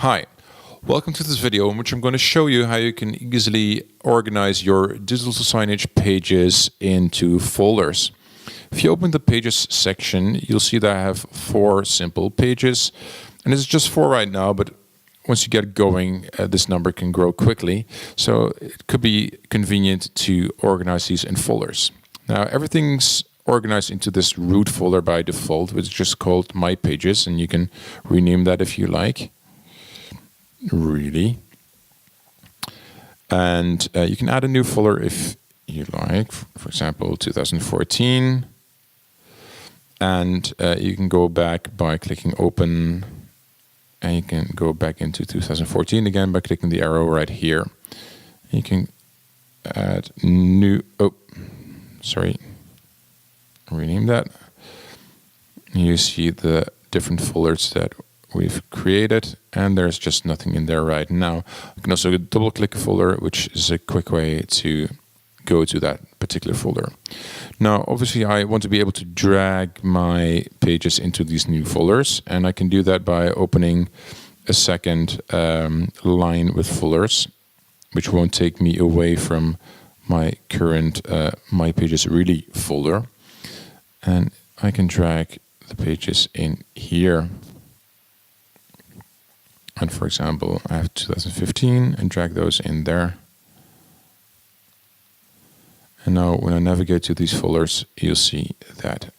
Hi, welcome to this video in which I'm going to show you how you can easily organize your digital signage pages into folders. If you open the Pages section, you'll see that I have 4 simple pages, and it's just 4 right now, but once you get going, this number can grow quickly, so it could be convenient to organize these in folders. Now, everything's organized into this root folder by default, which is just called My Pages, and you can rename that if you like. And you can add a new folder if you like, for example 2014, and you can go back by clicking open, and you can go back into 2014 again by clicking the arrow right here. You can add new, rename that. You see the different folders that we've created, and there's just nothing in there right now. You can also double click a folder, which is a quick way to go to that particular folder. Now, obviously, I want to be able to drag my pages into these new folders, and I can do that by opening a second line with folders, which won't take me away from my current My Pages Really folder. And I can drag the pages in here. And for example, I have 2015 and drag those in there. And now when I navigate to these folders, you'll see that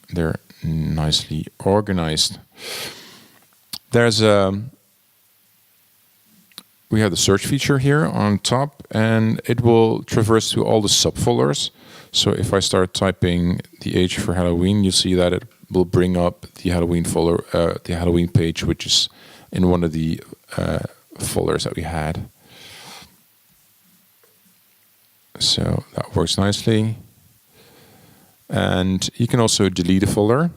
they're nicely organized. We have the search feature here on top, and it will traverse to all the subfolders. So if I start typing the H for Halloween, you'll see that it will bring up the Halloween folder, the Halloween page, which is in one of the folders that we had. So that works nicely. And you can also delete a folder.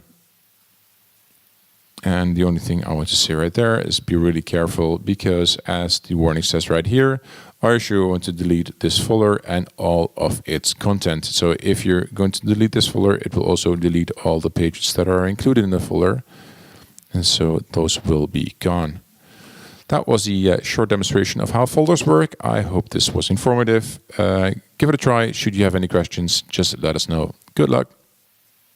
And the only thing I want to say right there is be really careful, because as the warning says right here, are you sure you want to delete this folder and all of its content? So if you're going to delete this folder, it will also delete all the pages that are included in the folder. And so those will be gone. That was the short demonstration of how folders work. I hope this was informative. Give it a try. Should you have any questions, just let us know. Good luck.